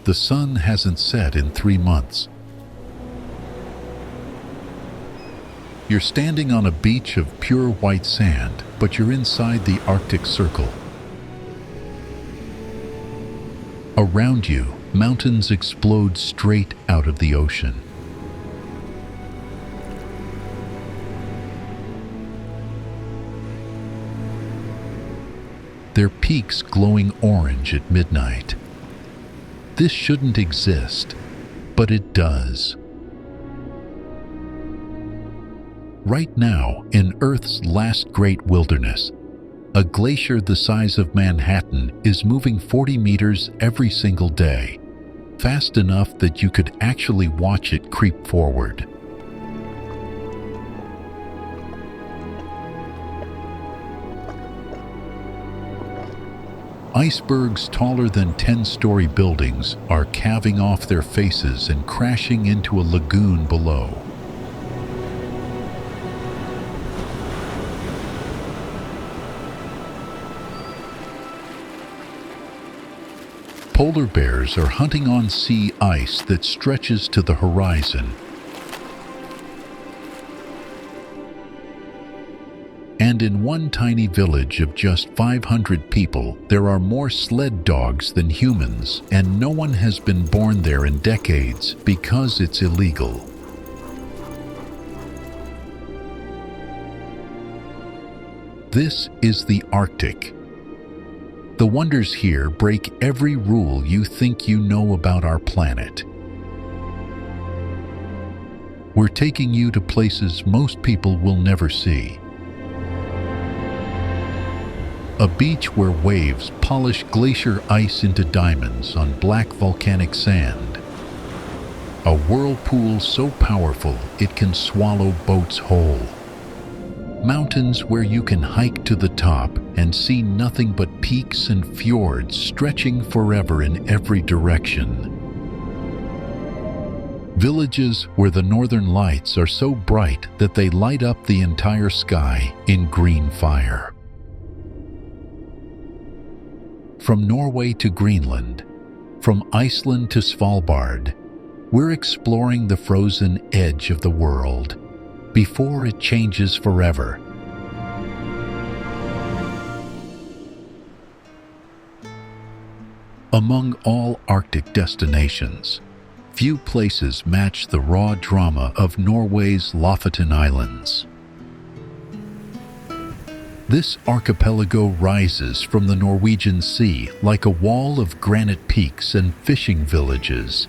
the sun hasn't set in 3 months. You're standing on a beach of pure white sand, but you're inside the Arctic Circle. Around you, mountains explode straight out of the ocean. Their peaks glowing orange at midnight. This shouldn't exist, but it does. Right now, in Earth's last great wilderness, a glacier the size of Manhattan is moving 40 meters every single day, fast enough that you could actually watch it creep forward. Icebergs taller than 10-story buildings are calving off their faces and crashing into a lagoon below. Polar bears are hunting on sea ice that stretches to the horizon. And in one tiny village of just 500 people, there are more sled dogs than humans, and no one has been born there in decades because it's illegal. This is the Arctic. The wonders here break every rule you think you know about our planet. We're taking you to places most people will never see. A beach where waves polish glacier ice into diamonds on black volcanic sand. A whirlpool so powerful it can swallow boats whole. Mountains where you can hike to the top and see nothing but peaks and fjords stretching forever in every direction. Villages where the northern lights are so bright that they light up the entire sky in green fire. From Norway to Greenland, from Iceland to Svalbard, we're exploring the frozen edge of the world before it changes forever. Among all Arctic destinations, few places match the raw drama of Norway's Lofoten Islands. This archipelago rises from the Norwegian Sea like a wall of granite peaks and fishing villages.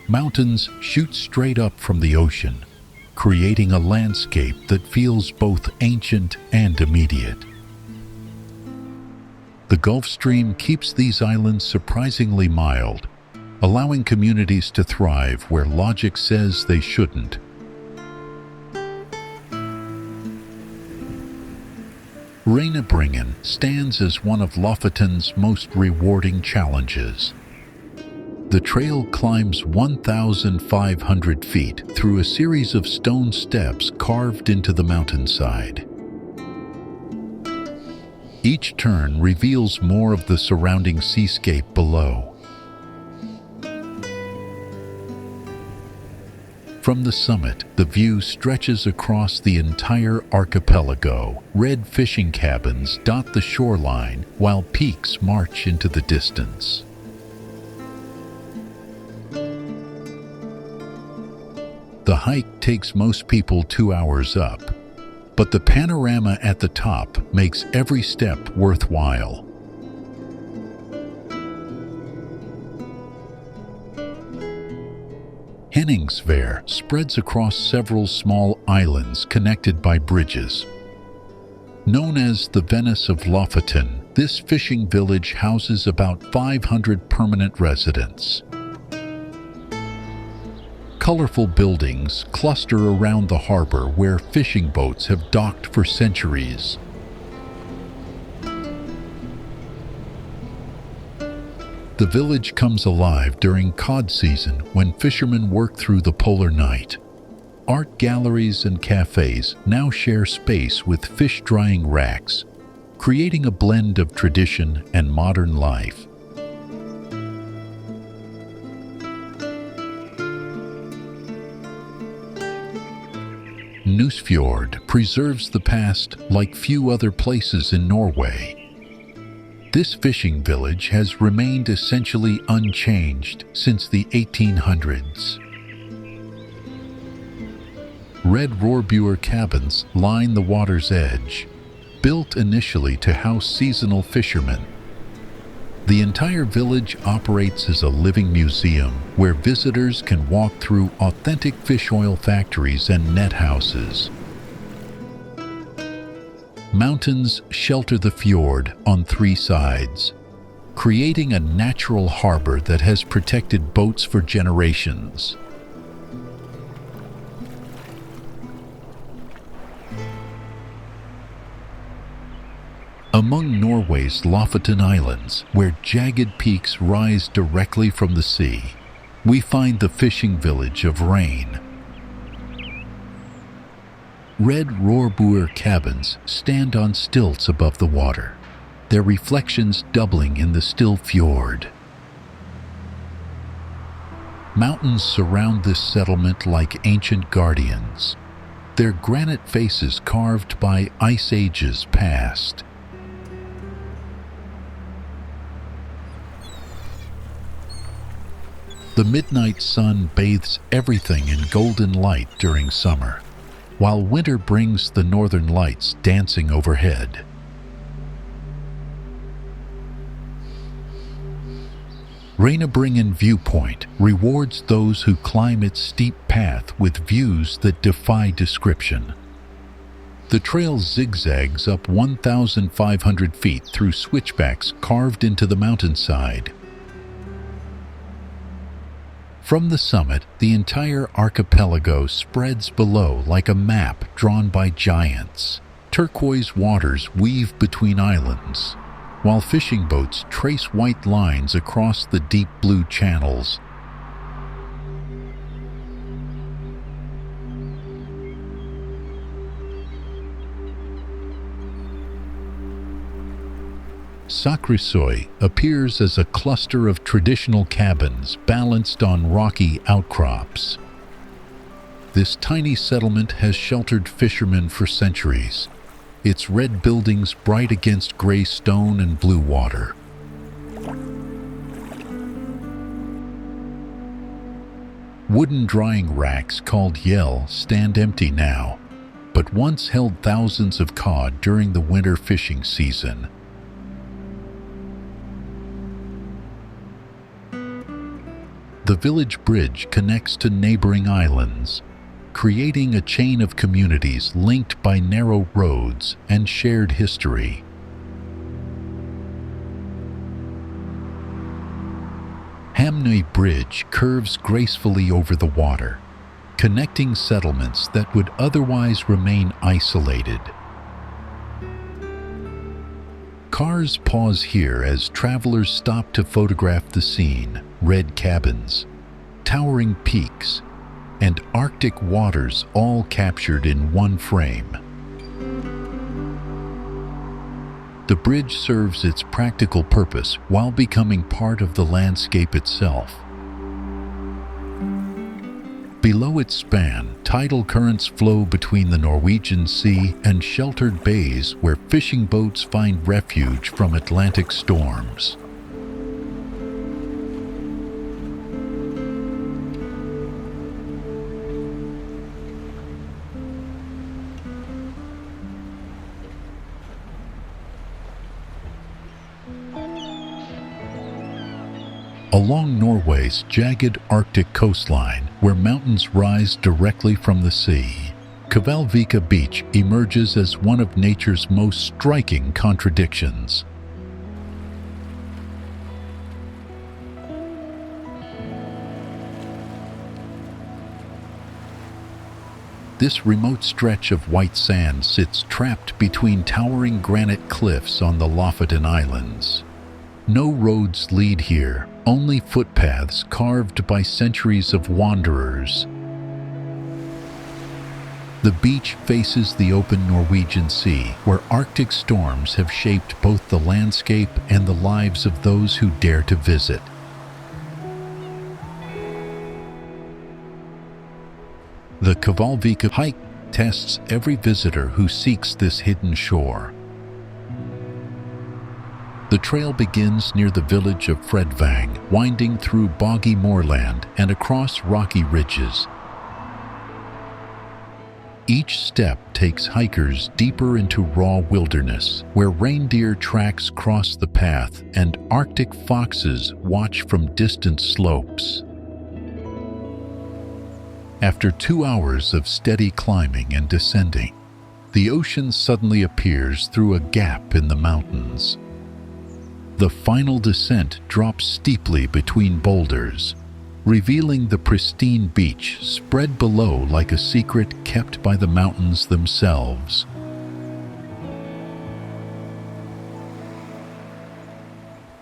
Mountains shoot straight up from the ocean, creating a landscape that feels both ancient and immediate. The Gulf Stream keeps these islands surprisingly mild, allowing communities to thrive where logic says they shouldn't. Reinebringen stands as one of Lofoten's most rewarding challenges. The trail climbs 1,500 feet through a series of stone steps carved into the mountainside. Each turn reveals more of the surrounding seascape below. From the summit, the view stretches across the entire archipelago. Red fishing cabins dot the shoreline, while peaks march into the distance. The hike takes most people 2 hours up, but the panorama at the top makes every step worthwhile. Henningsvær spreads across several small islands connected by bridges. Known as the Venice of Lofoten, this fishing village houses about 500 permanent residents. Colorful buildings cluster around the harbor where fishing boats have docked for centuries. The village comes alive during cod season when fishermen work through the polar night. Art galleries and cafes now share space with fish drying racks, creating a blend of tradition and modern life. Nusfjord preserves the past like few other places in Norway. This fishing village has remained essentially unchanged since the 1800s. Red Rorbuer cabins line the water's edge, built initially to house seasonal fishermen. The entire village operates as a living museum where visitors can walk through authentic fish oil factories and net houses. Mountains shelter the fjord on three sides, creating a natural harbor that has protected boats for generations. Among Norway's Lofoten Islands, where jagged peaks rise directly from the sea, we find the fishing village of Reine. Red Rorbuer cabins stand on stilts above the water, their reflections doubling in the still fjord. Mountains surround this settlement like ancient guardians, their granite faces carved by ice ages past. The midnight sun bathes everything in golden light during summer, while winter brings the northern lights dancing overhead. Reinebringen Viewpoint rewards those who climb its steep path with views that defy description. The trail zigzags up 1,500 feet through switchbacks carved into the mountainside. From the summit, the entire archipelago spreads below like a map drawn by giants. Turquoise waters weave between islands, while fishing boats trace white lines across the deep blue channels. Sakrisøy appears as a cluster of traditional cabins balanced on rocky outcrops. This tiny settlement has sheltered fishermen for centuries, its red buildings bright against gray stone and blue water. Wooden drying racks called gjell stand empty now, but once held thousands of cod during the winter fishing season. The village bridge connects to neighboring islands, creating a chain of communities linked by narrow roads and shared history. Hamnøy Bridge curves gracefully over the water, connecting settlements that would otherwise remain isolated. Cars pause here as travelers stop to photograph the scene. Red cabins, towering peaks, and Arctic waters all captured in one frame. The bridge serves its practical purpose while becoming part of the landscape itself. Below its span, tidal currents flow between the Norwegian Sea and sheltered bays where fishing boats find refuge from Atlantic storms. Along Norway's jagged Arctic coastline, where mountains rise directly from the sea, Kvalvika Beach emerges as one of nature's most striking contradictions. This remote stretch of white sand sits trapped between towering granite cliffs on the Lofoten Islands. No roads lead here, only footpaths carved by centuries of wanderers. The beach faces the open Norwegian Sea, where Arctic storms have shaped both the landscape and the lives of those who dare to visit. The Kvalvika Hike tests every visitor who seeks this hidden shore. The trail begins near the village of Fredvang, winding through boggy moorland and across rocky ridges. Each step takes hikers deeper into raw wilderness, where reindeer tracks cross the path and Arctic foxes watch from distant slopes. After 2 hours of steady climbing and descending, the ocean suddenly appears through a gap in the mountains. The final descent drops steeply between boulders, revealing the pristine beach spread below like a secret kept by the mountains themselves.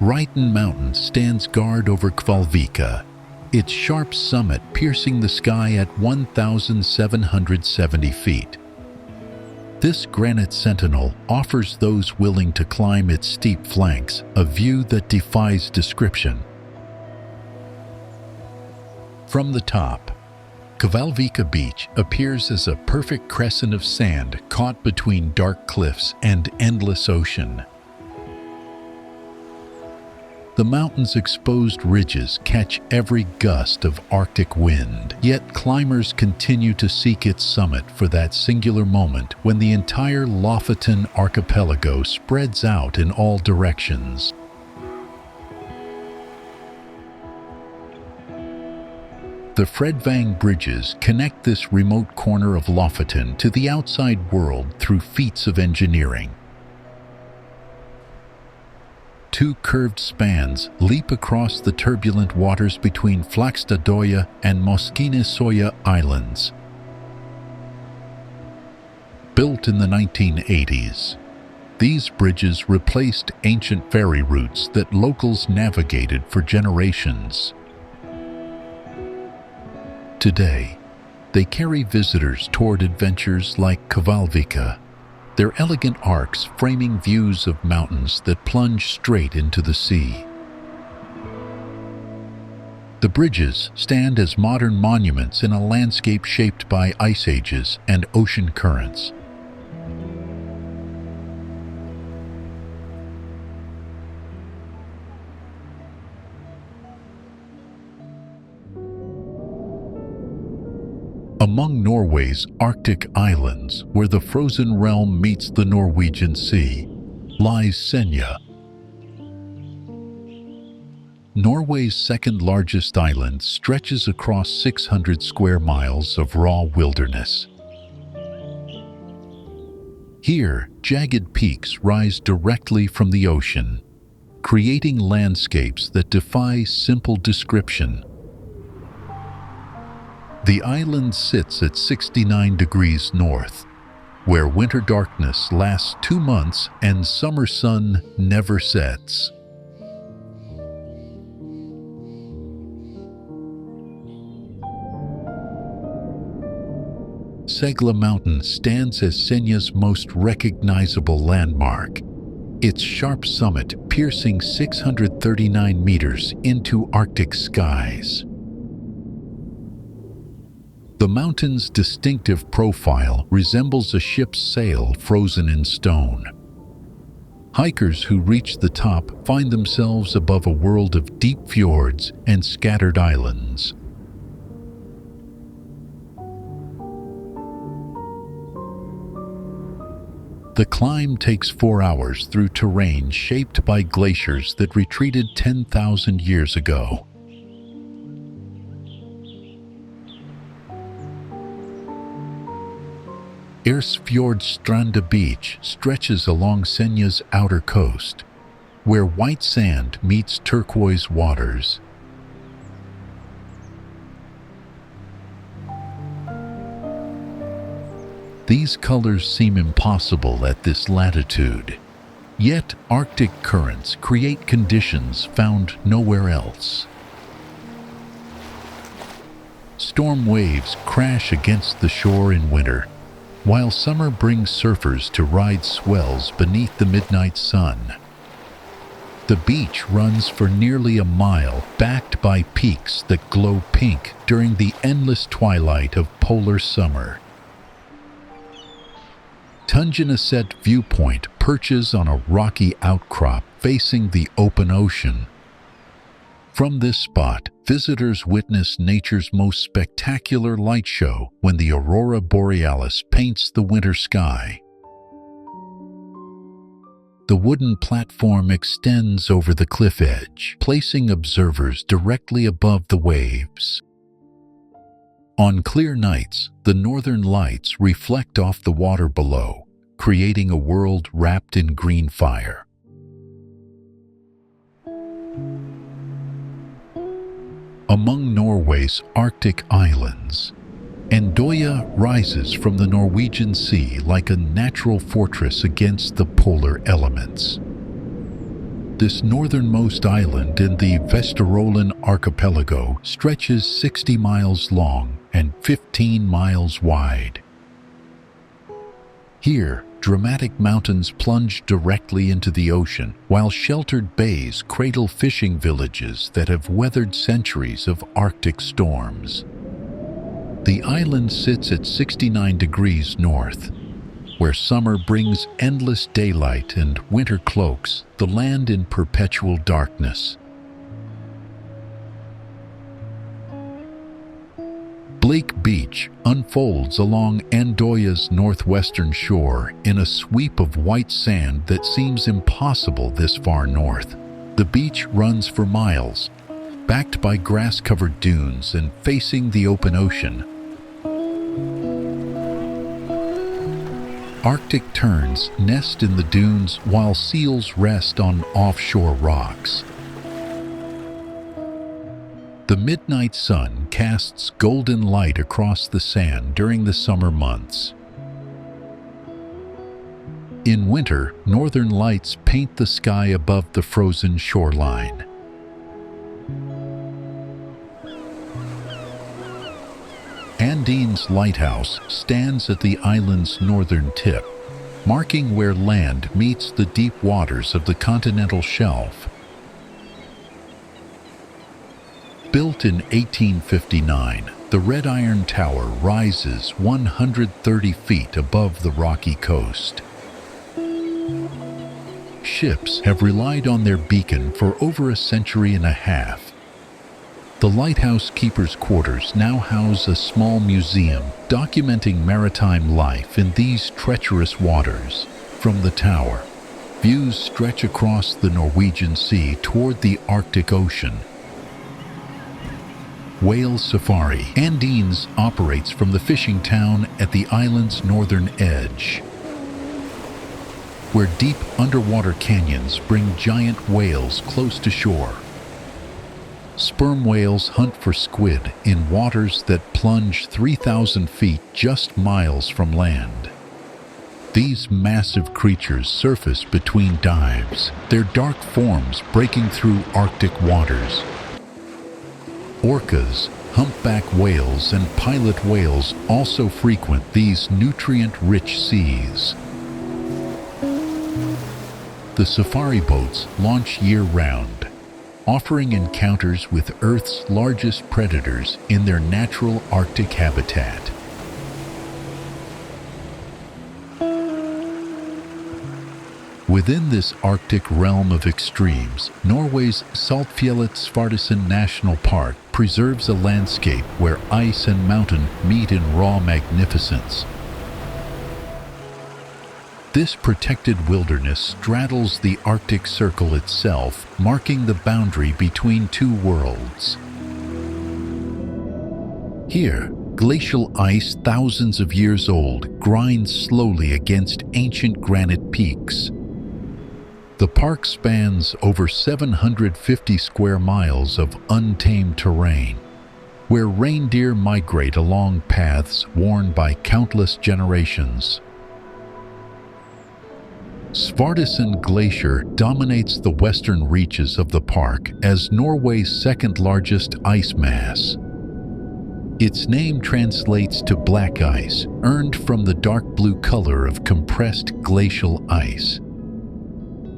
Reine Mountain stands guard over Kvalvika, its sharp summit piercing the sky at 1,770 feet. This granite sentinel offers those willing to climb its steep flanks a view that defies description. From the top, Kvalvika Beach appears as a perfect crescent of sand caught between dark cliffs and endless ocean. The mountain's exposed ridges catch every gust of Arctic wind, yet climbers continue to seek its summit for that singular moment when the entire Lofoten archipelago spreads out in all directions. The Fredvang bridges connect this remote corner of Lofoten to the outside world through feats of engineering. 2 curved spans leap across the turbulent waters between Andøya and Lofoten Islands. Built in the 1980s, these bridges replaced ancient ferry routes that locals navigated for generations. Today, they carry visitors toward adventures like Kvalvika, their elegant arcs framing views of mountains that plunge straight into the sea. The bridges stand as modern monuments in a landscape shaped by ice ages and ocean currents. Among Norway's Arctic islands, where the frozen realm meets the Norwegian Sea, lies Senja. Norway's second-largest island stretches across 600 square miles of raw wilderness. Here, jagged peaks rise directly from the ocean, creating landscapes that defy simple description. The island sits at 69 degrees north, where winter darkness lasts 2 months and summer sun never sets. Segla Mountain stands as Senja's most recognizable landmark, its sharp summit piercing 639 meters into Arctic skies. The mountain's distinctive profile resembles a ship's sail frozen in stone. Hikers who reach the top find themselves above a world of deep fjords and scattered islands. The climb takes 4 hours through terrain shaped by glaciers that retreated 10,000 years ago. Fjordstranda Beach stretches along Senja's outer coast, where white sand meets turquoise waters. These colors seem impossible at this latitude, yet Arctic currents create conditions found nowhere else. Storm waves crash against the shore in winter, while summer brings surfers to ride swells beneath the midnight sun. The beach runs for nearly a mile, backed by peaks that glow pink during the endless twilight of polar summer. Ilulissat viewpoint perches on a rocky outcrop facing the open ocean. From this spot, visitors witness nature's most spectacular light show when the aurora borealis paints the winter sky. The wooden platform extends over the cliff edge, placing observers directly above the waves. On clear nights, the northern lights reflect off the water below, creating a world wrapped in green fire. Among Norway's Arctic islands, Andøya rises from the Norwegian Sea like a natural fortress against the polar elements. This northernmost island in the Vesterålen archipelago stretches 60 miles long and 15 miles wide. Here, dramatic mountains plunge directly into the ocean, while sheltered bays cradle fishing villages that have weathered centuries of Arctic storms. The island sits at 69 degrees north, where summer brings endless daylight and winter cloaks the land in perpetual darkness. Blake Beach unfolds along Andøya's northwestern shore in a sweep of white sand that seems impossible this far north. The beach runs for miles, backed by grass-covered dunes and facing the open ocean. Arctic terns nest in the dunes while seals rest on offshore rocks. The midnight sun casts golden light across the sand during the summer months. In winter, northern lights paint the sky above the frozen shoreline. Andine's lighthouse stands at the island's northern tip, marking where land meets the deep waters of the continental shelf. Built in 1859, the Red Iron Tower rises 130 feet above the rocky coast. Ships have relied on their beacon for over a century and a half. The lighthouse keeper's quarters now house a small museum documenting maritime life in these treacherous waters. From the tower, views stretch across the Norwegian Sea toward the Arctic Ocean. Whale Safari Andines operates from the fishing town at the island's northern edge, where deep underwater canyons bring giant whales close to shore. Sperm whales hunt for squid in waters that plunge 3,000 feet just miles from land. These massive creatures surface between dives, their dark forms breaking through Arctic waters. Orcas, humpback whales, and pilot whales also frequent these nutrient-rich seas. The safari boats launch year-round, offering encounters with Earth's largest predators in their natural Arctic habitat. Within this Arctic realm of extremes, Norway's Saltfjellet Svartisen National Park preserves a landscape where ice and mountain meet in raw magnificence. This protected wilderness straddles the Arctic Circle itself, marking the boundary between two worlds. Here, glacial ice thousands of years old grinds slowly against ancient granite peaks. The park spans over 750 square miles of untamed terrain, where reindeer migrate along paths worn by countless generations. Svartisen Glacier dominates the western reaches of the park as Norway's second-largest ice mass. Its name translates to black ice, earned from the dark blue color of compressed glacial ice.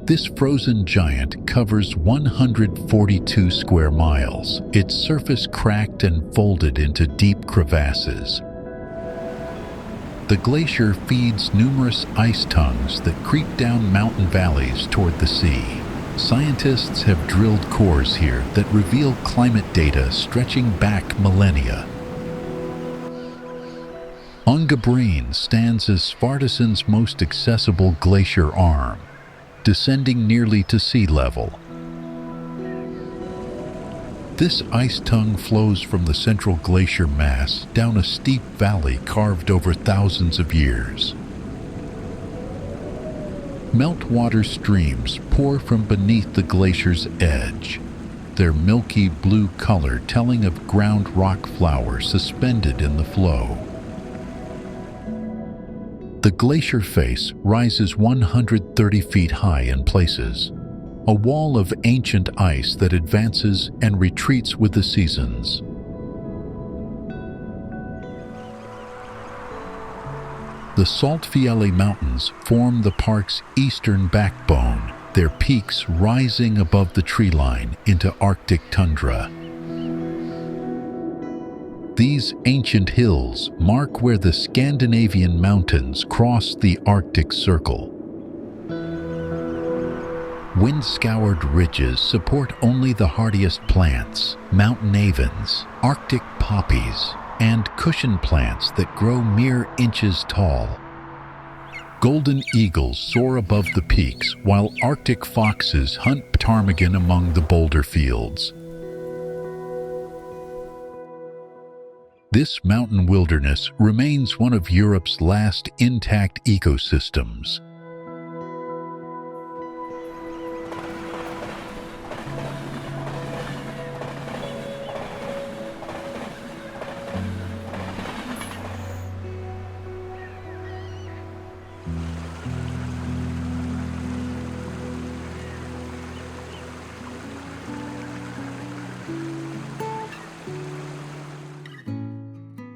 This frozen giant covers 142 square miles, its surface cracked and folded into deep crevasses. The glacier feeds numerous ice tongues that creep down mountain valleys toward the sea. Scientists have drilled cores here that reveal climate data stretching back millennia. Reinebringen stands as Svartisen's most accessible glacier arm, descending nearly to sea level. This ice tongue flows from the central glacier mass down a steep valley carved over thousands of years. Meltwater streams pour from beneath the glacier's edge, their milky blue color telling of ground rock flowers suspended in the flow. The glacier face rises 130 feet high in places, a wall of ancient ice that advances and retreats with the seasons. The Saltfjellet Mountains form the park's eastern backbone, their peaks rising above the tree line into Arctic tundra. These ancient hills mark where the Scandinavian mountains cross the Arctic Circle. Wind-scoured ridges support only the hardiest plants, mountain avens, Arctic poppies, and cushion plants that grow mere inches tall. Golden eagles soar above the peaks, while Arctic foxes hunt ptarmigan among the boulder fields. This mountain wilderness remains one of Europe's last intact ecosystems.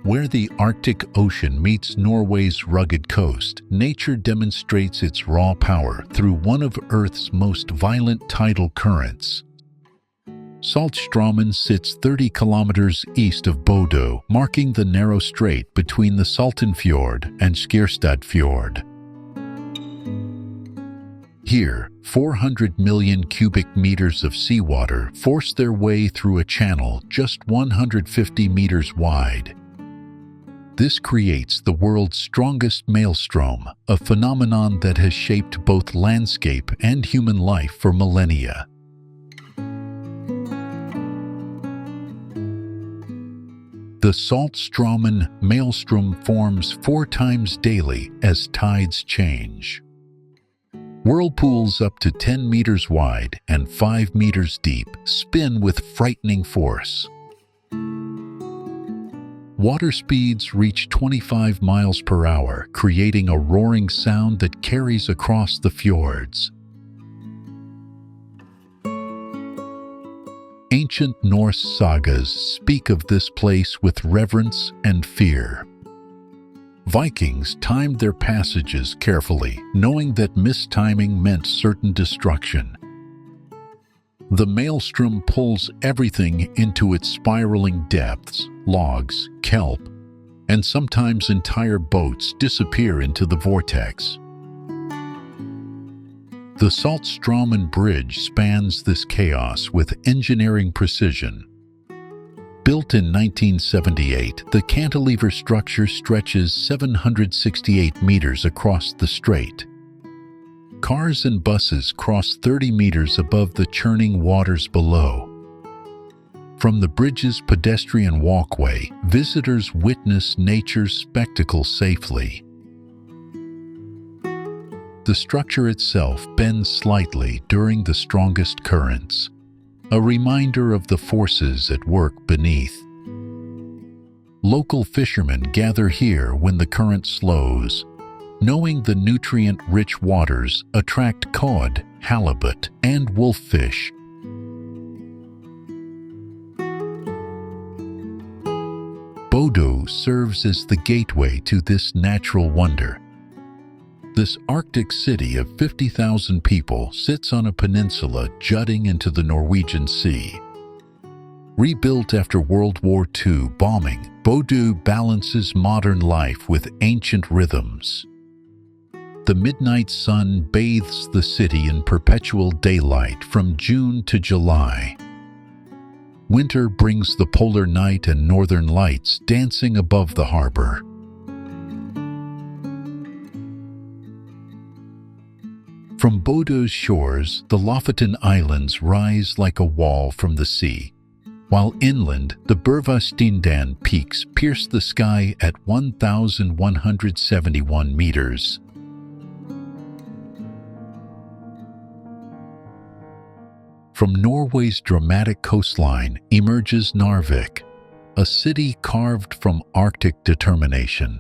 Where the Arctic Ocean meets Norway's rugged coast, nature demonstrates its raw power through one of Earth's most violent tidal currents. Saltstraumen sits 30 kilometers east of Bodø, marking the narrow strait between the Saltenfjord and Skjerstadfjord. Here, 400 million cubic meters of seawater force their way through a channel just 150 meters wide. This creates the world's strongest maelstrom, a phenomenon that has shaped both landscape and human life for millennia. The Saltstraumen maelstrom forms 4 times daily as tides change. Whirlpools up to 10 meters wide and 5 meters deep spin with frightening force. Water speeds reach 25 miles per hour, creating a roaring sound that carries across the fjords. Ancient Norse sagas speak of this place with reverence and fear. Vikings timed their passages carefully, knowing that mistiming meant certain destruction. The maelstrom pulls everything into its spiraling depths. Logs, kelp, and sometimes entire boats disappear into the vortex. The Saltstraumen Bridge spans this chaos with engineering precision. Built in 1978, the cantilever structure stretches 768 meters across the strait. Cars and buses cross 30 meters above the churning waters below. From the bridge's pedestrian walkway, visitors witness nature's spectacle safely. The structure itself bends slightly during the strongest currents, a reminder of the forces at work beneath. Local fishermen gather here when the current slows, knowing the nutrient-rich waters attract cod, halibut, and wolffish. Bodø serves as the gateway to this natural wonder. This Arctic city of 50,000 people sits on a peninsula jutting into the Norwegian Sea. Rebuilt after World War II bombing, Bodø balances modern life with ancient rhythms. The midnight sun bathes the city in perpetual daylight from June to July. Winter brings the polar night and northern lights dancing above the harbor. From Bodø's shores, the Lofoten Islands rise like a wall from the sea, while inland, the Bergvasstindan peaks pierce the sky at 1,171 meters. From Norway's dramatic coastline emerges Narvik, a city carved from Arctic determination.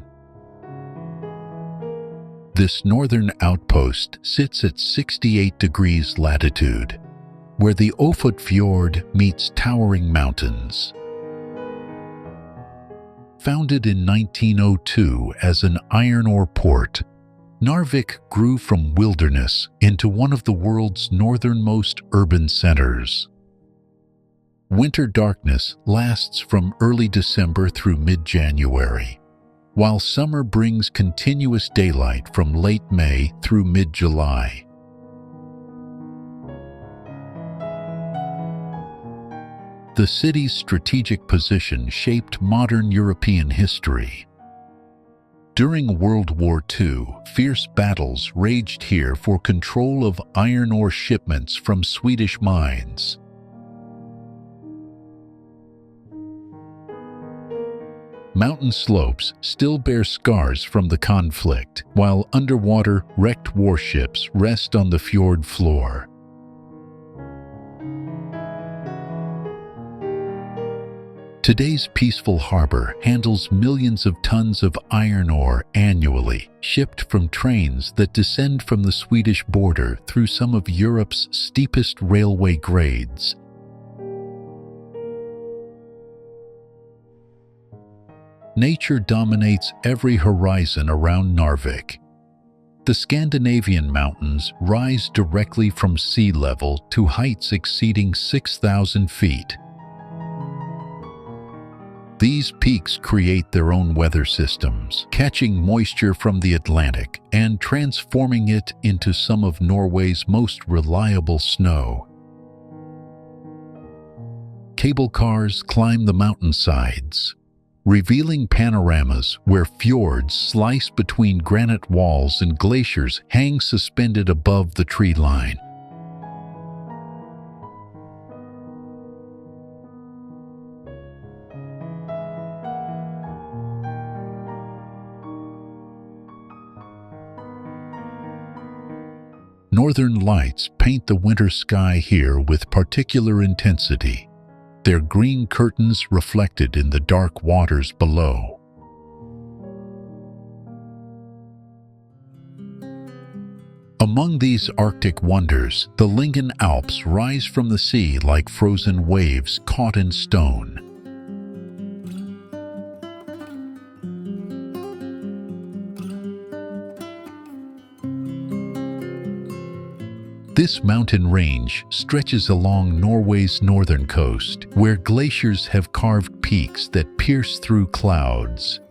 This northern outpost sits at 68 degrees latitude, where the Ofotfjord meets towering mountains. Founded in 1902 as an iron ore port, Narvik grew from wilderness into one of the world's northernmost urban centers. Winter darkness lasts from early December through mid-January, while summer brings continuous daylight from late May through mid-July. The city's strategic position shaped modern European history. During World War II, fierce battles raged here for control of iron ore shipments from Swedish mines. Mountain slopes still bear scars from the conflict, while underwater, wrecked warships rest on the fjord floor. Today's peaceful harbor handles millions of tons of iron ore annually, shipped from trains that descend from the Swedish border through some of Europe's steepest railway grades. Nature dominates every horizon around Narvik. The Scandinavian mountains rise directly from sea level to heights exceeding 6,000 feet. These peaks create their own weather systems, catching moisture from the Atlantic and transforming it into some of Norway's most reliable snow. Cable cars climb the mountainsides, revealing panoramas where fjords slice between granite walls and glaciers hang suspended above the tree line. Northern lights paint the winter sky here with particular intensity, their green curtains reflected in the dark waters below. Among these Arctic wonders, the Lyngen Alps rise from the sea like frozen waves caught in stone. This mountain range stretches along Norway's northern coast, where glaciers have carved peaks that pierce through clouds.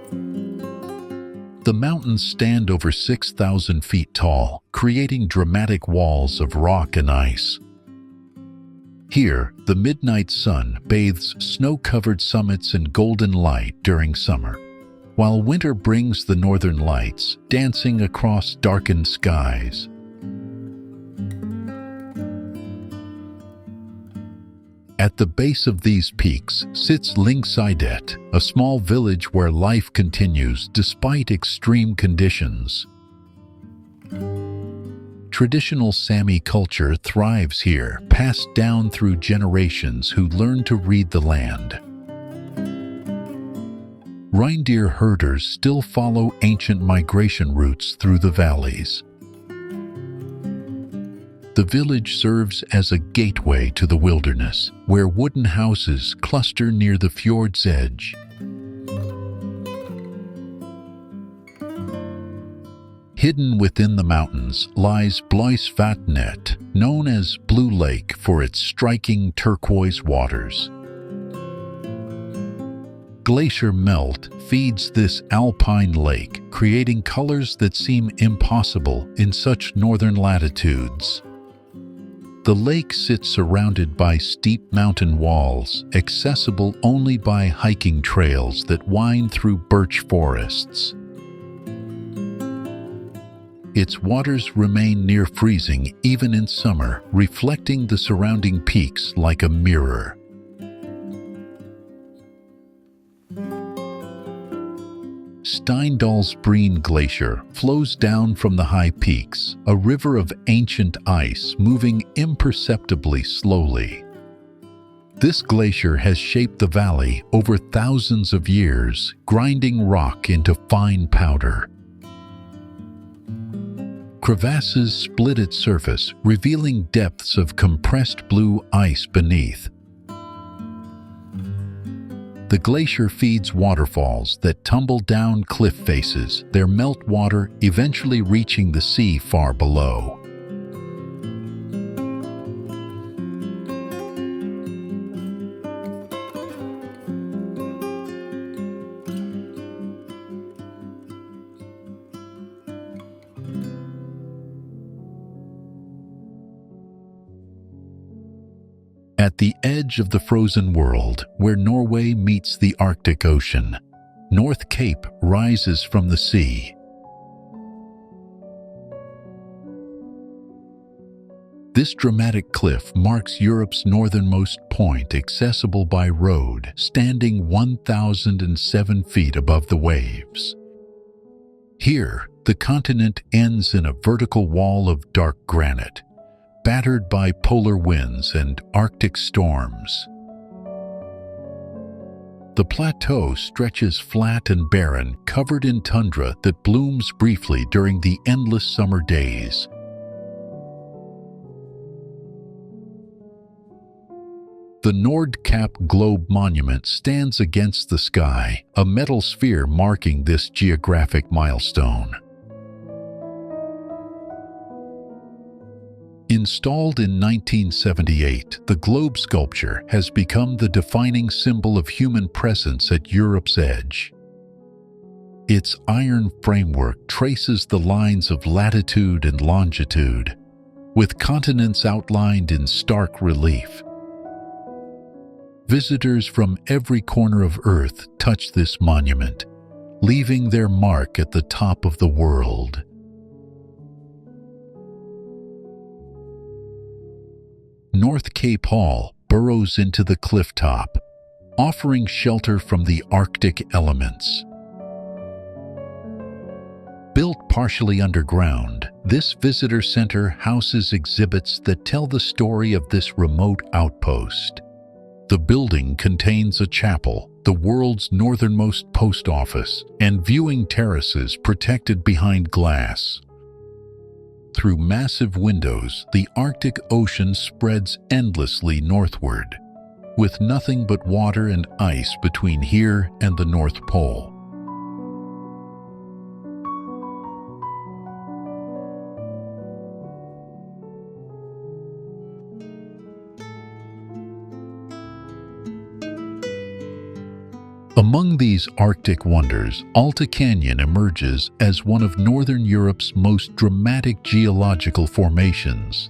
The mountains stand over 6,000 feet tall, creating dramatic walls of rock and ice. Here, the midnight sun bathes snow-covered summits in golden light during summer, while winter brings the northern lights dancing across darkened skies. At the base of these peaks sits Lyngsidet, a small village where life continues despite extreme conditions. Traditional Sami culture thrives here, passed down through generations who learn to read the land. Reindeer herders still follow ancient migration routes through the valleys. The village serves as a gateway to the wilderness, where wooden houses cluster near the fjord's edge. Hidden within the mountains lies Blåsvatnet, known as Blue Lake for its striking turquoise waters. Glacier melt feeds this alpine lake, creating colors that seem impossible in such northern latitudes. The lake sits surrounded by steep mountain walls, accessible only by hiking trails that wind through birch forests. Its waters remain near freezing even in summer, reflecting the surrounding peaks like a mirror. Steindalsbreen Glacier flows down from the high peaks, a river of ancient ice moving imperceptibly slowly. This glacier has shaped the valley over thousands of years, grinding rock into fine powder. Crevasses split its surface, revealing depths of compressed blue ice beneath. The glacier feeds waterfalls that tumble down cliff faces, their meltwater eventually reaching the sea far below. At the edge of the frozen world, where Norway meets the Arctic Ocean, North Cape rises from the sea. This dramatic cliff marks Europe's northernmost point, accessible by road, standing 1,007 feet above the waves. Here, the continent ends in a vertical wall of dark granite, battered by polar winds and Arctic storms. The plateau stretches flat and barren, covered in tundra that blooms briefly during the endless summer days. The Nordkapp globe monument stands against the sky, a metal sphere marking this geographic milestone. Installed in 1978, the globe sculpture has become the defining symbol of human presence at Europe's edge. Its iron framework traces the lines of latitude and longitude, with continents outlined in stark relief. Visitors from every corner of Earth touch this monument, leaving their mark at the top of the world. North Cape Hall burrows into the cliff top, offering shelter from the Arctic elements. Built partially underground, this visitor center houses exhibits that tell the story of this remote outpost. The building contains a chapel, the world's northernmost post office, and viewing terraces protected behind glass. Through massive windows, the Arctic Ocean spreads endlessly northward, with nothing but water and ice between here and the North Pole. Among these Arctic wonders, Alta Canyon emerges as one of Northern Europe's most dramatic geological formations.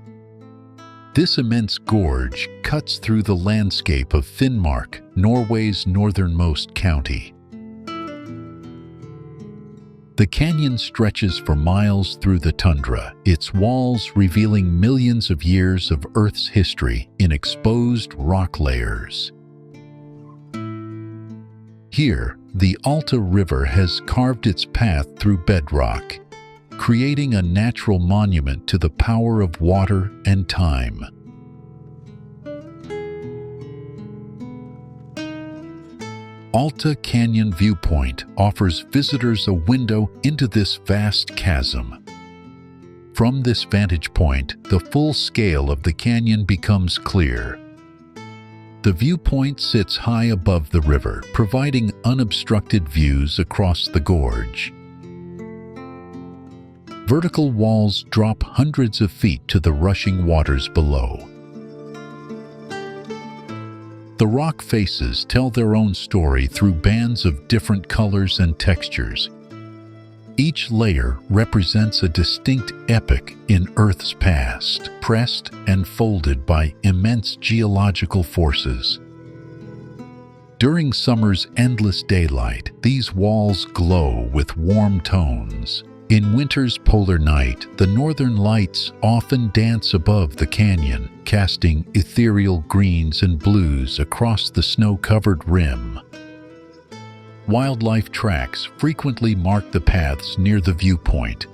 This immense gorge cuts through the landscape of Finnmark, Norway's northernmost county. The canyon stretches for miles through the tundra, its walls revealing millions of years of Earth's history in exposed rock layers. Here, the Alta River has carved its path through bedrock, creating a natural monument to the power of water and time. Alta Canyon Viewpoint offers visitors a window into this vast chasm. From this vantage point, the full scale of the canyon becomes clear. The viewpoint sits high above the river, providing unobstructed views across the gorge. Vertical walls drop hundreds of feet to the rushing waters below. The rock faces tell their own story through bands of different colors and textures. Each layer represents a distinct epoch in Earth's past, pressed and folded by immense geological forces. During summer's endless daylight, these walls glow with warm tones. In winter's polar night, the northern lights often dance above the canyon, casting ethereal greens and blues across the snow-covered rim. Wildlife tracks frequently mark the paths near the viewpoint,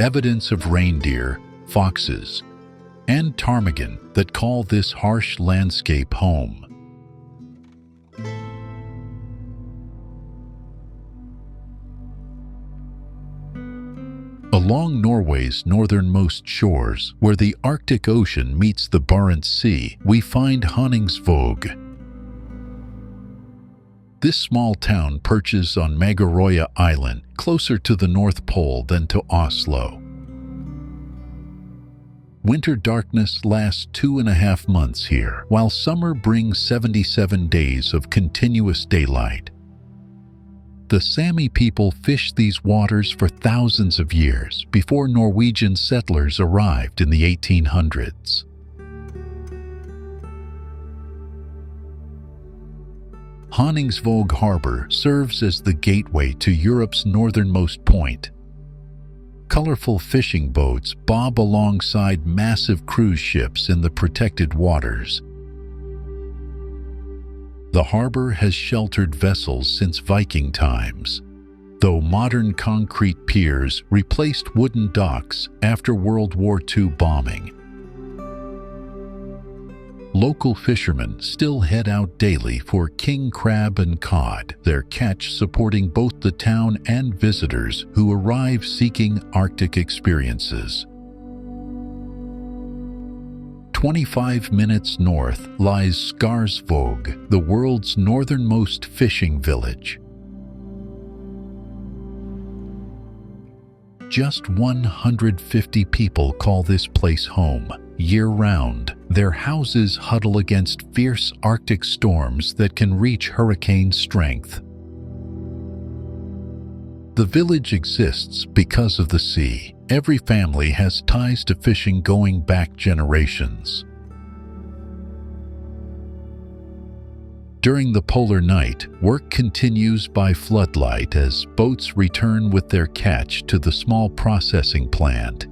evidence of reindeer, foxes, and ptarmigan that call this harsh landscape home. Along Norway's northernmost shores, where the Arctic Ocean meets the Barents Sea, we find Honningsvåg. This small town perches on Andøya Island, closer to the North Pole than to Oslo. Winter darkness lasts 2.5 months here, while summer brings 77 days of continuous daylight. The Sami people fished these waters for thousands of years before Norwegian settlers arrived in the 1800s. Honningsvåg Harbor serves as the gateway to Europe's northernmost point. Colorful fishing boats bob alongside massive cruise ships in the protected waters. The harbor has sheltered vessels since Viking times, though modern concrete piers replaced wooden docks after World War II bombing. Local fishermen still head out daily for king crab and cod, their catch supporting both the town and visitors who arrive seeking Arctic experiences. 25 minutes north lies Skarsvåg, the world's northernmost fishing village. Just 150 people call this place home. Year-round, their houses huddle against fierce Arctic storms that can reach hurricane strength. The village exists because of the sea. Every family has ties to fishing going back generations. During the polar night, work continues by floodlight as boats return with their catch to the small processing plant.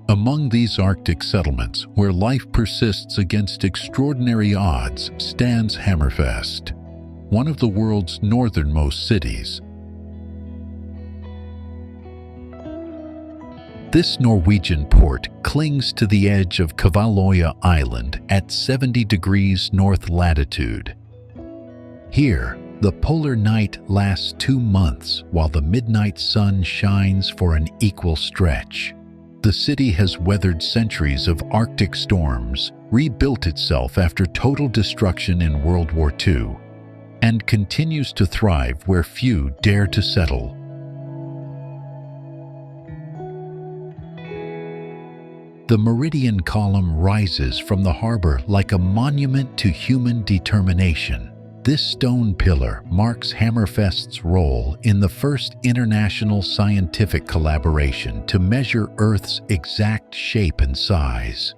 Among these Arctic settlements, where life persists against extraordinary odds, stands Hammerfest, one of the world's northernmost cities. This Norwegian port clings to the edge of Kvalvika Island at 70 degrees north latitude. Here, the polar night lasts 2 months while the midnight sun shines for an equal stretch. The city has weathered centuries of Arctic storms, rebuilt itself after total destruction in World War II, and continues to thrive where few dare to settle. The Meridian Column rises from the harbor like a monument to human determination. This stone pillar marks Hammerfest's role in the first international scientific collaboration to measure Earth's exact shape and size.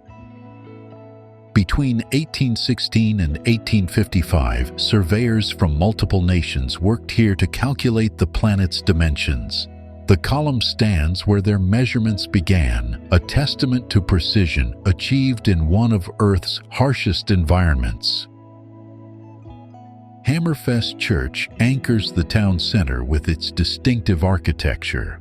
Between 1816 and 1855, surveyors from multiple nations worked here to calculate the planet's dimensions. The column stands where their measurements began, a testament to precision achieved in one of Earth's harshest environments. Hammerfest Church anchors the town center with its distinctive architecture.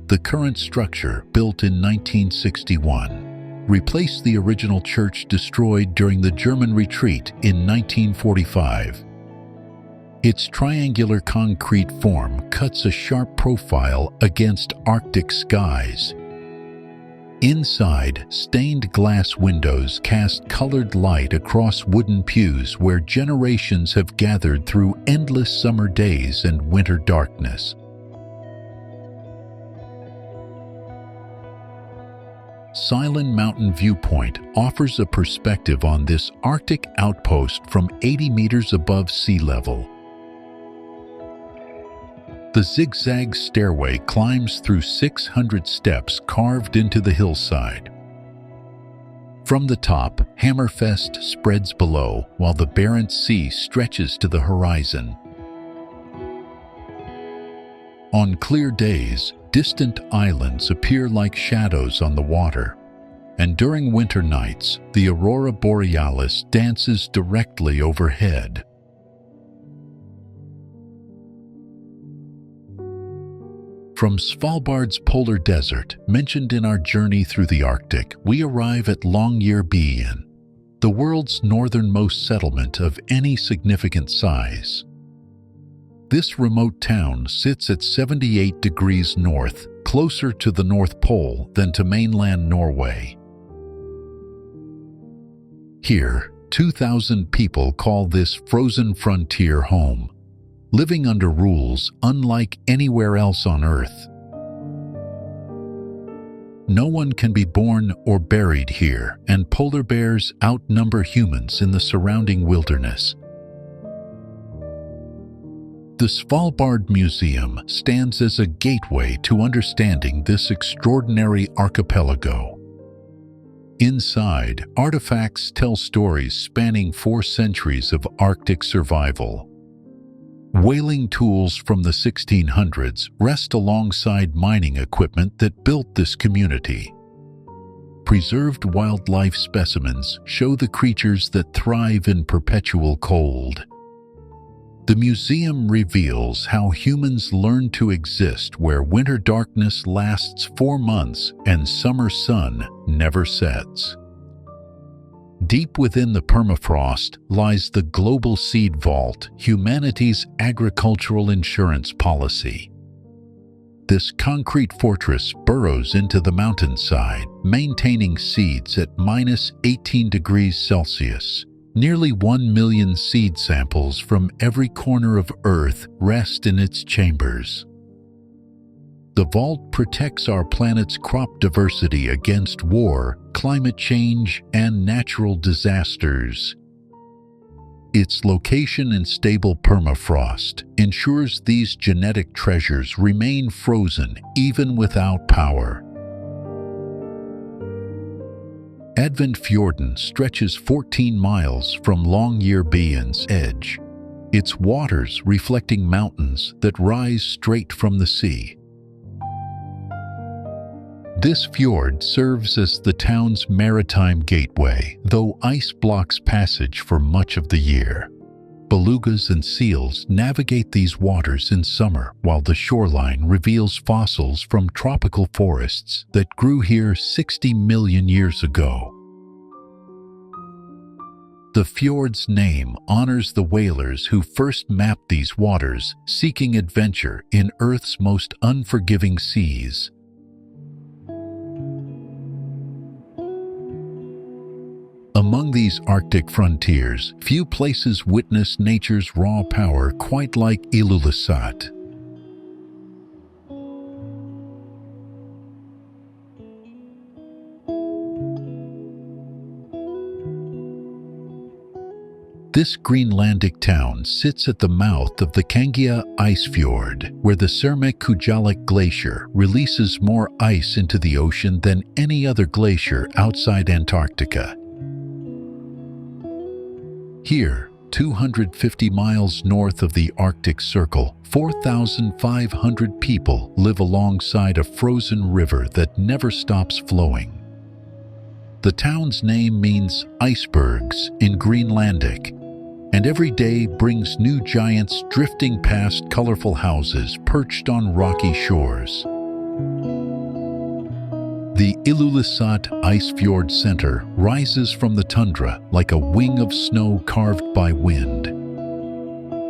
The current structure, built in 1961, replaced the original church destroyed during the German retreat in 1945. Its triangular concrete form cuts a sharp profile against Arctic skies, Inside, stained glass windows cast colored light across wooden pews where generations have gathered through endless summer days and winter darkness. Silent Mountain Viewpoint offers a perspective on this Arctic outpost from 80 meters above sea level. The zigzag stairway climbs through 600 steps carved into the hillside. From the top, Hammerfest spreads below, while the Barents Sea stretches to the horizon. On clear days, distant islands appear like shadows on the water, and during winter nights, the aurora borealis dances directly overhead. From Svalbard's polar desert, mentioned in our journey through the Arctic, we arrive at Longyearbyen, the world's northernmost settlement of any significant size. This remote town sits at 78 degrees north, closer to the North Pole than to mainland Norway. Here, 2,000 people call this frozen frontier home, living under rules unlike anywhere else on Earth. No one can be born or buried here, and polar bears outnumber humans in the surrounding wilderness. The Svalbard Museum stands as a gateway to understanding this extraordinary archipelago. Inside, artifacts tell stories spanning 4 centuries of Arctic survival. Whaling tools from the 1600s rest alongside mining equipment that built this community. Preserved wildlife specimens show the creatures that thrive in perpetual cold. The museum reveals how humans learned to exist where winter darkness lasts 4 months and summer sun never sets. Deep within the permafrost lies the Global Seed Vault, humanity's agricultural insurance policy. This concrete fortress burrows into the mountainside, maintaining seeds at -18 degrees Celsius. Nearly 1 million seed samples from every corner of Earth rest in its chambers. The vault protects our planet's crop diversity against war, climate change, and natural disasters. Its location in stable permafrost ensures these genetic treasures remain frozen even without power. Adventfjorden stretches 14 miles from Longyearbyen's edge, its waters reflecting mountains that rise straight from the sea. This fjord serves as the town's maritime gateway, though ice blocks passage for much of the year. Belugas and seals navigate these waters in summer, while the shoreline reveals fossils from tropical forests that grew here 60 million years ago. The fjord's name honors the whalers who first mapped these waters, seeking adventure in Earth's most unforgiving seas. Among these Arctic frontiers, few places witness nature's raw power quite like Ilulissat. This Greenlandic town sits at the mouth of the Kangerlussuaq ice fjord, where the Sermermiut Glacier releases more ice into the ocean than any other glacier outside Antarctica. Here, 250 miles north of the Arctic Circle, 4,500 people live alongside a frozen river that never stops flowing. The town's name means icebergs in Greenlandic, and every day brings new giants drifting past colorful houses perched on rocky shores. The Ilulissat Ice Fjord Center rises from the tundra like a wing of snow carved by wind.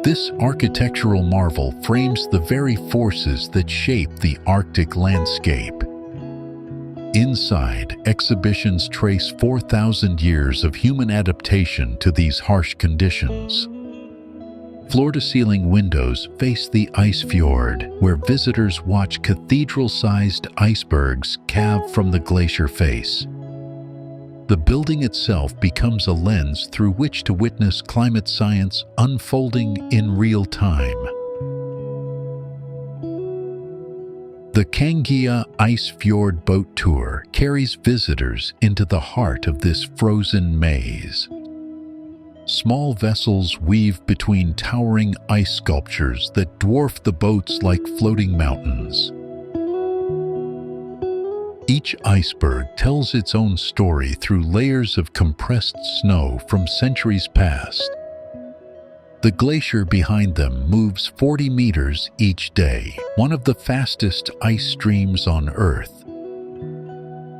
This architectural marvel frames the very forces that shape the Arctic landscape. Inside, exhibitions trace 4,000 years of human adaptation to these harsh conditions. Floor-to-ceiling windows face the ice fjord, where visitors watch cathedral-sized icebergs calve from the glacier face. The building itself becomes a lens through which to witness climate science unfolding in real time. The Kangerlussuaq Ice Fjord Boat Tour carries visitors into the heart of this frozen maze. Small vessels weave between towering ice sculptures that dwarf the boats like floating mountains. Each iceberg tells its own story through layers of compressed snow from centuries past. The glacier behind them moves 40 meters each day, one of the fastest ice streams on Earth.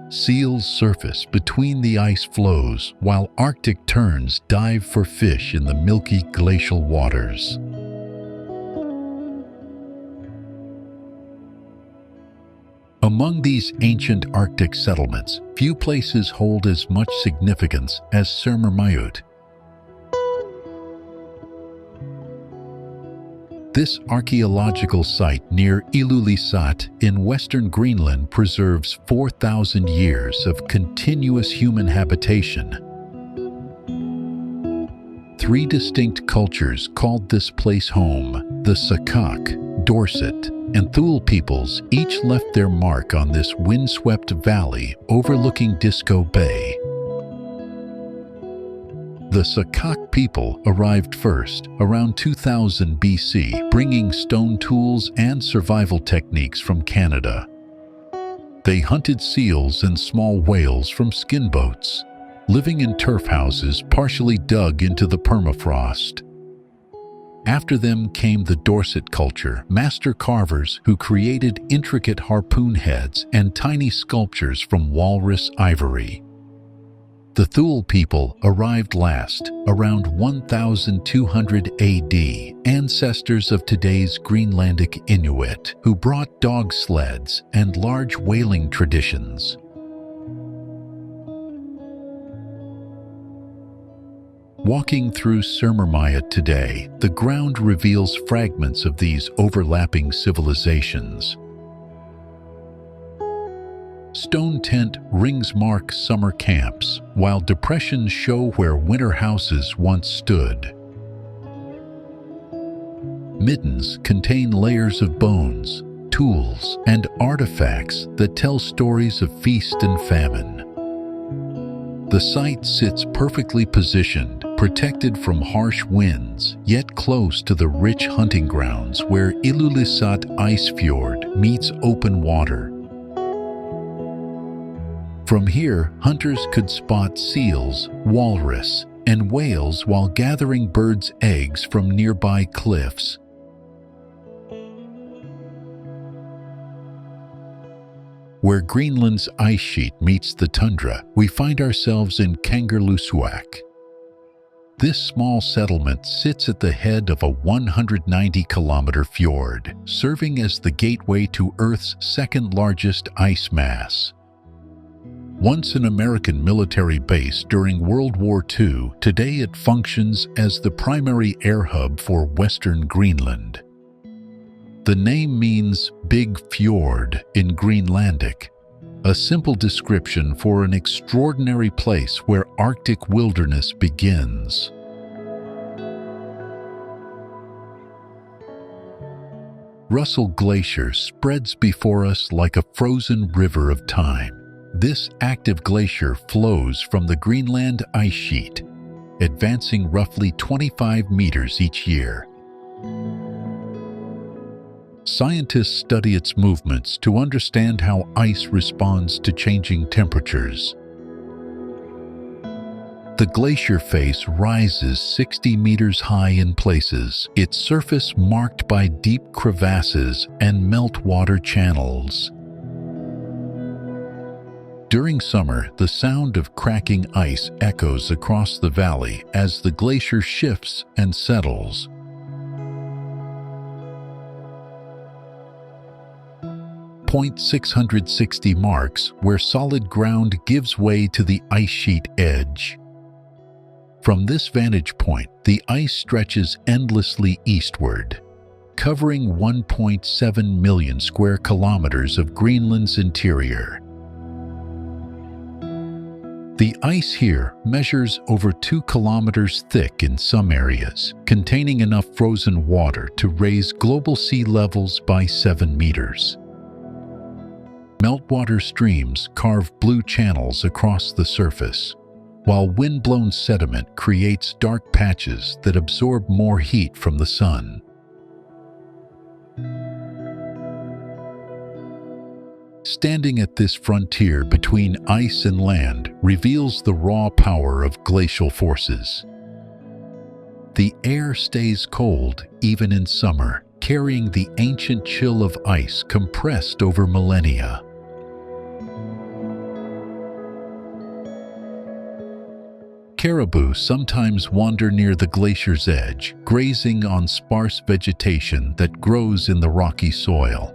Seals surface between the ice floes, while Arctic terns dive for fish in the milky glacial waters. Among these ancient Arctic settlements, few places hold as much significance as Sermermiut. This archaeological site near Ilulissat in western Greenland preserves 4,000 years of continuous human habitation. 3 distinct cultures called this place home: the Sakak, Dorset, and Thule peoples each left their mark on this windswept valley overlooking Disco Bay. The Sakak people arrived first, around 2000 BC, bringing stone tools and survival techniques from Canada. They hunted seals and small whales from skin boats, living in turf houses partially dug into the permafrost. After them came the Dorset culture, master carvers who created intricate harpoon heads and tiny sculptures from walrus ivory. The Thule people arrived last, around 1200 AD, ancestors of today's Greenlandic Inuit, who brought dog sleds and large whaling traditions. Walking through Sermermiut today, the ground reveals fragments of these overlapping civilizations. Stone tent rings mark summer camps, while depressions show where winter houses once stood. Middens contain layers of bones, tools, and artifacts that tell stories of feast and famine. The site sits perfectly positioned, protected from harsh winds, yet close to the rich hunting grounds where Ilulissat Ice Fjord meets open water. From here, hunters could spot seals, walrus, and whales while gathering birds' eggs from nearby cliffs. Where Greenland's ice sheet meets the tundra, we find ourselves in Kangerlussuaq. This small settlement sits at the head of a 190-kilometer fjord, serving as the gateway to Earth's second-largest ice mass. Once an American military base during World War II, today it functions as the primary air hub for Western Greenland. The name means Big Fjord in Greenlandic, a simple description for an extraordinary place where Arctic wilderness begins. Russell Glacier spreads before us like a frozen river of time. This active glacier flows from the Greenland ice sheet, advancing roughly 25 meters each year. Scientists study its movements to understand how ice responds to changing temperatures. The glacier face rises 60 meters high in places, its surface marked by deep crevasses and meltwater channels. During summer, the sound of cracking ice echoes across the valley as the glacier shifts and settles. .660 marks where solid ground gives way to the ice sheet edge. From this vantage point, the ice stretches endlessly eastward, covering 1.7 million square kilometers of Greenland's interior. The ice here measures over 2 kilometers thick in some areas, containing enough frozen water to raise global sea levels by 7 meters. Meltwater streams carve blue channels across the surface, while wind-blown sediment creates dark patches that absorb more heat from the sun. Standing at this frontier between ice and land reveals the raw power of glacial forces. The air stays cold even in summer, carrying the ancient chill of ice compressed over millennia. Caribou sometimes wander near the glacier's edge, grazing on sparse vegetation that grows in the rocky soil.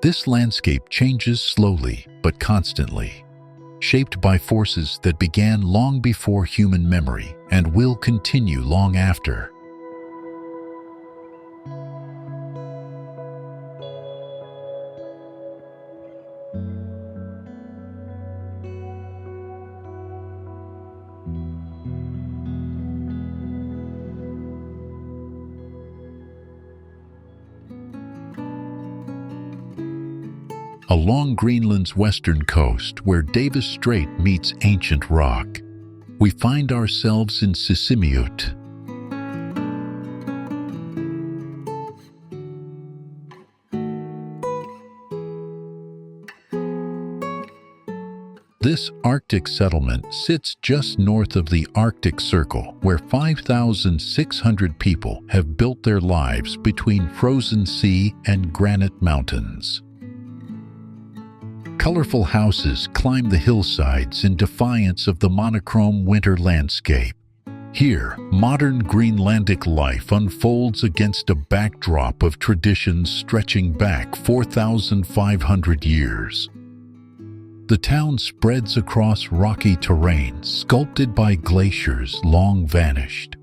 This landscape changes slowly but constantly, shaped by forces that began long before human memory and will continue long after. Along Greenland's western coast, where Davis Strait meets ancient rock, we find ourselves in Sisimiut. This Arctic settlement sits just north of the Arctic Circle, where 5,600 people have built their lives between frozen sea and granite mountains. Colorful houses climb the hillsides in defiance of the monochrome winter landscape. Here, modern Greenlandic life unfolds against a backdrop of traditions stretching back 4,500 years. The town spreads across rocky terrain sculpted by glaciers long vanished.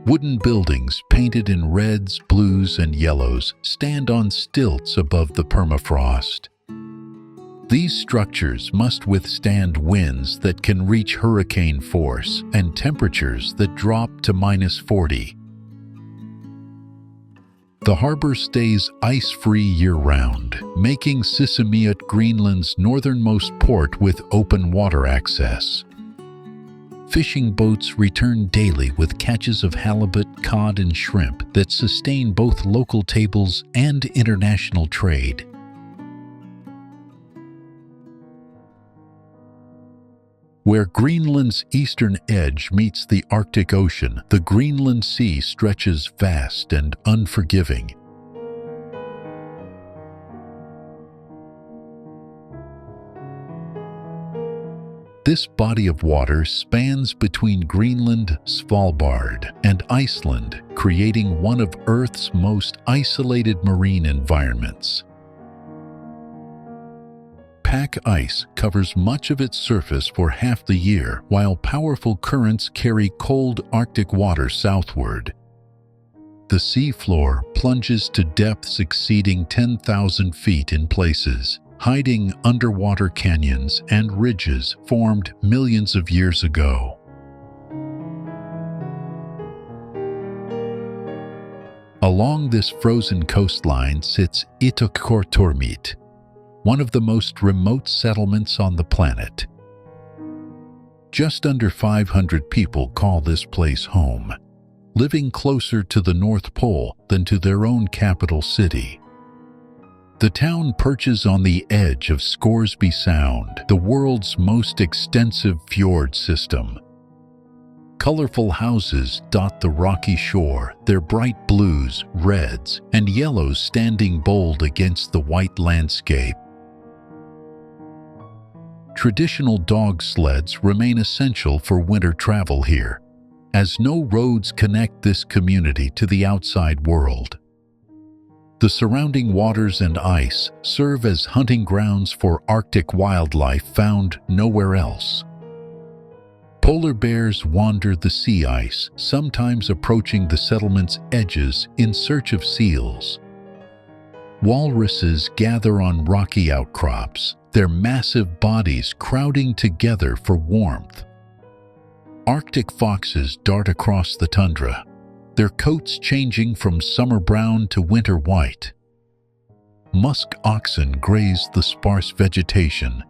Wooden buildings painted in reds, blues, and yellows stand on stilts above the permafrost. These structures must withstand winds that can reach hurricane force and temperatures that drop to -40. The harbor stays ice-free year-round, making Sisimiut Greenland's northernmost port with open water access. Fishing boats return daily with catches of halibut, cod, and shrimp that sustain both local tables and international trade. Where Greenland's eastern edge meets the Arctic Ocean, the Greenland Sea stretches vast and unforgiving. This body of water spans between Greenland, Svalbard, and Iceland, creating one of Earth's most isolated marine environments. Pack ice covers much of its surface for half the year, while powerful currents carry cold Arctic water southward. The seafloor plunges to depths exceeding 10,000 feet in places, hiding underwater canyons and ridges formed millions of years ago. Along this frozen coastline sits Jökulsárlón, one of the most remote settlements on the planet. Just under 500 people call this place home, living closer to the North Pole than to their own capital city. The town perches on the edge of Scoresby Sound, the world's most extensive fjord system. Colorful houses dot the rocky shore, their bright blues, reds, and yellows standing bold against the white landscape. Traditional dog sleds remain essential for winter travel here, as no roads connect this community to the outside world. The surrounding waters and ice serve as hunting grounds for Arctic wildlife found nowhere else. Polar bears wander the sea ice, sometimes approaching the settlement's edges in search of seals. Walruses gather on rocky outcrops, their massive bodies crowding together for warmth. Arctic foxes dart across the tundra, their coats changing from summer brown to winter white. Musk oxen graze the sparse vegetation,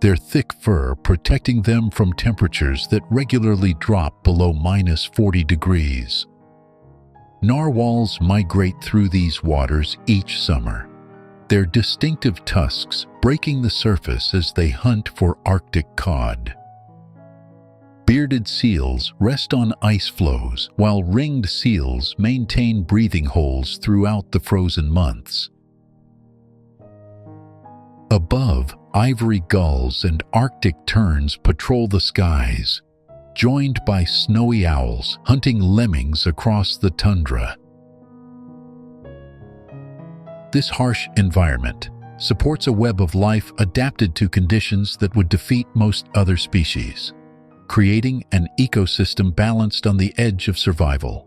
their thick fur protecting them from temperatures that regularly drop below -40 degrees. Narwhals migrate through these waters each summer, their distinctive tusks breaking the surface as they hunt for Arctic cod. Bearded seals rest on ice floes, while ringed seals maintain breathing holes throughout the frozen months. Above, ivory gulls and Arctic terns patrol the skies, joined by snowy owls hunting lemmings across the tundra. This harsh environment supports a web of life adapted to conditions that would defeat most other species, creating an ecosystem balanced on the edge of survival.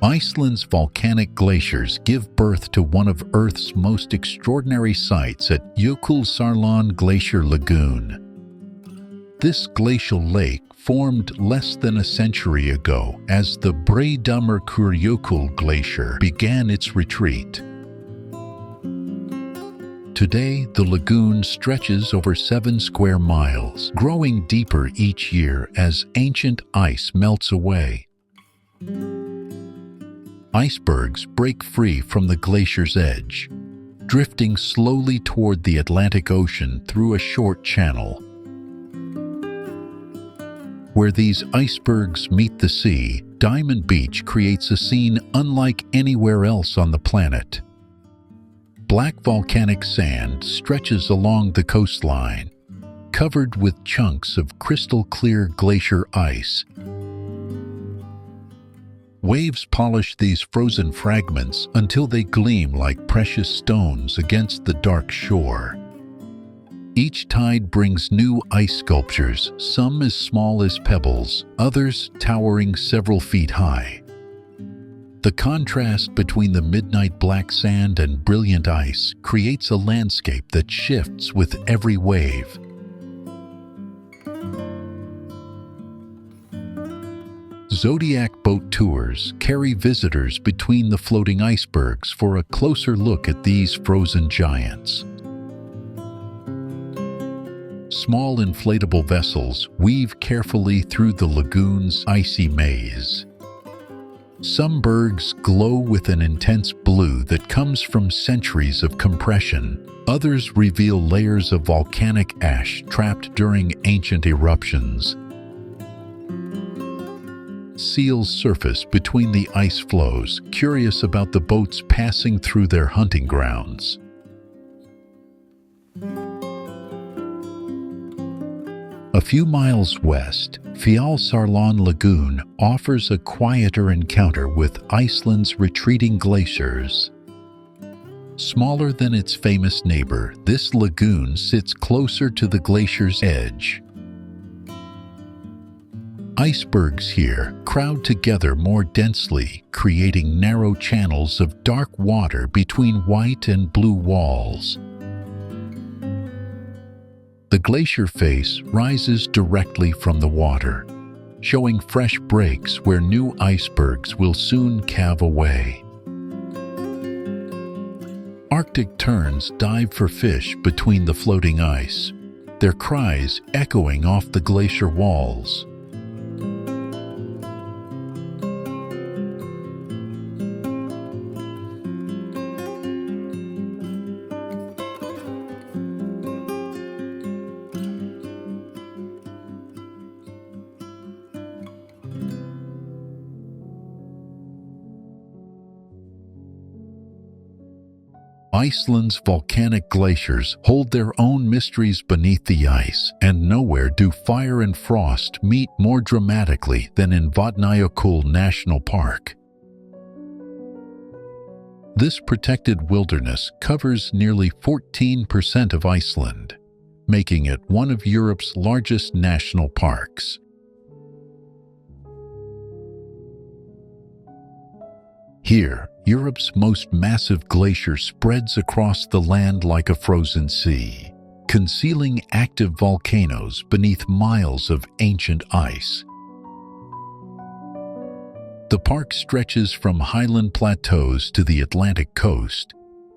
Iceland's volcanic glaciers give birth to one of Earth's most extraordinary sights at Jökulsárlón Glacier Lagoon. This glacial lake formed less than a century ago as the Reinebringen Glacier began its retreat. Today, the lagoon stretches over 7 square miles, growing deeper each year as ancient ice melts away. Icebergs break free from the glacier's edge, drifting slowly toward the Atlantic Ocean through a short channel. Where these icebergs meet the sea, Diamond Beach creates a scene unlike anywhere else on the planet. Black volcanic sand stretches along the coastline, covered with chunks of crystal-clear glacier ice. Waves polish these frozen fragments until they gleam like precious stones against the dark shore. Each tide brings new ice sculptures, some as small as pebbles, others towering several feet high. The contrast between the midnight black sand and brilliant ice creates a landscape that shifts with every wave. Zodiac boat tours carry visitors between the floating icebergs for a closer look at these frozen giants. Small inflatable vessels weave carefully through the lagoon's icy maze. Some bergs glow with an intense blue that comes from centuries of compression. Others reveal layers of volcanic ash trapped during ancient eruptions. Seals surface between the ice floes, curious about the boats passing through their hunting grounds. A few miles west, Jökulsárlón Lagoon offers a quieter encounter with Iceland's retreating glaciers. Smaller than its famous neighbor, this lagoon sits closer to the glacier's edge. Icebergs here crowd together more densely, creating narrow channels of dark water between white and blue walls. The glacier face rises directly from the water, showing fresh breaks where new icebergs will soon calve away. Arctic terns dive for fish between the floating ice, their cries echoing off the glacier walls. Iceland's volcanic glaciers hold their own mysteries beneath the ice, and nowhere do fire and frost meet more dramatically than in Vatnajökull National Park. This protected wilderness covers nearly 14% of Iceland, making it one of Europe's largest national parks. Here, Europe's most massive glacier spreads across the land like a frozen sea, concealing active volcanoes beneath miles of ancient ice. The park stretches from highland plateaus to the Atlantic coast,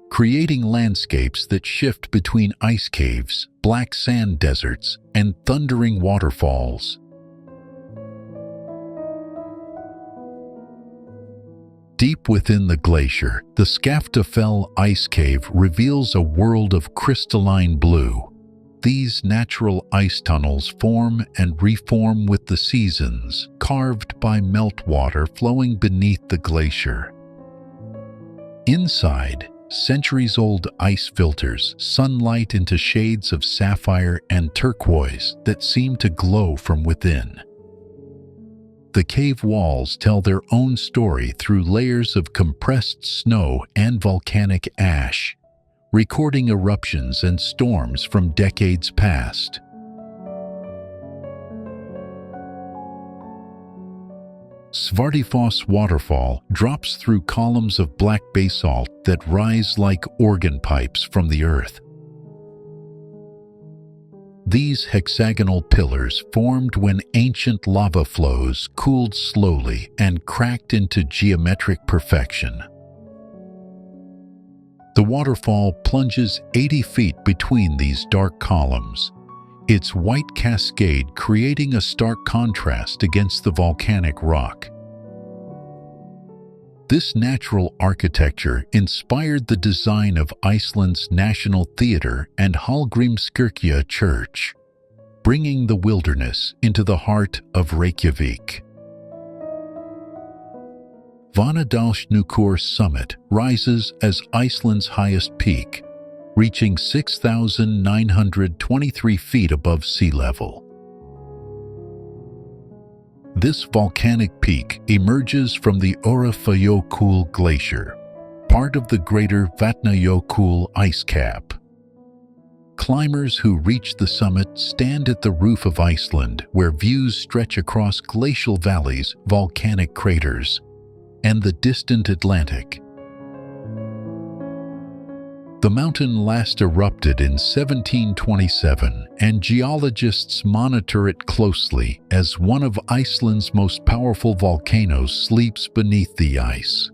creating landscapes that shift between ice caves, black sand deserts, and thundering waterfalls. Deep within the glacier, the Skaftafell ice cave reveals a world of crystalline blue. These natural ice tunnels form and reform with the seasons, carved by meltwater flowing beneath the glacier. Inside, centuries-old ice filters sunlight into shades of sapphire and turquoise that seem to glow from within. The cave walls tell their own story through layers of compressed snow and volcanic ash, recording eruptions and storms from decades past. Svartifoss waterfall drops through columns of black basalt that rise like organ pipes from the earth. These hexagonal pillars formed when ancient lava flows cooled slowly and cracked into geometric perfection. The waterfall plunges 80 feet between these dark columns, its white cascade creating a stark contrast against the volcanic rock. This natural architecture inspired the design of Iceland's National Theatre and Hallgrímskirkja Church, bringing the wilderness into the heart of Reykjavik. Vatnajökull summit rises as Iceland's highest peak, reaching 6,923 feet above sea level. This volcanic peak emerges from the Órafjarðarjökull Glacier, part of the greater Vatnajökull ice cap. Climbers who reach the summit stand at the roof of Iceland, where views stretch across glacial valleys, volcanic craters, and the distant Atlantic. The mountain last erupted in 1727, and geologists monitor it closely as one of Iceland's most powerful volcanoes sleeps beneath the ice.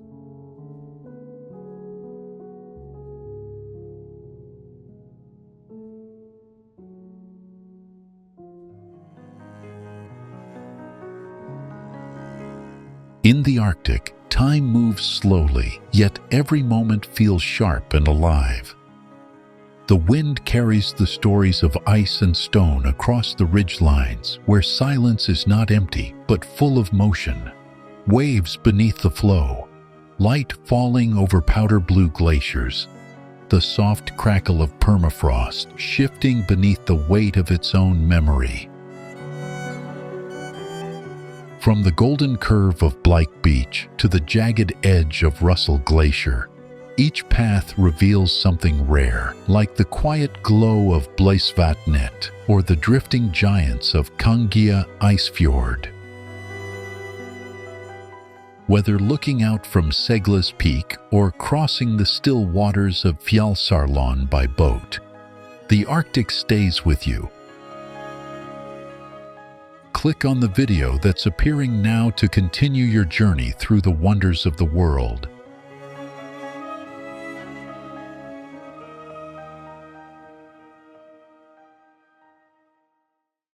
In the Arctic, time moves slowly, yet every moment feels sharp and alive. The wind carries the stories of ice and stone across the ridgelines, where silence is not empty, but full of motion. Waves beneath the flow, light falling over powder blue glaciers, the soft crackle of permafrost shifting beneath the weight of its own memory. From the golden curve of Blike Beach to the jagged edge of Russell Glacier, each path reveals something rare, like the quiet glow of Bleisvatnet or the drifting giants of Kangja Icefjord. Whether looking out from Segla's Peak or crossing the still waters of Jökulsárlón by boat, the Arctic stays with you. Click on the video that's appearing now to continue your journey through the wonders of the world.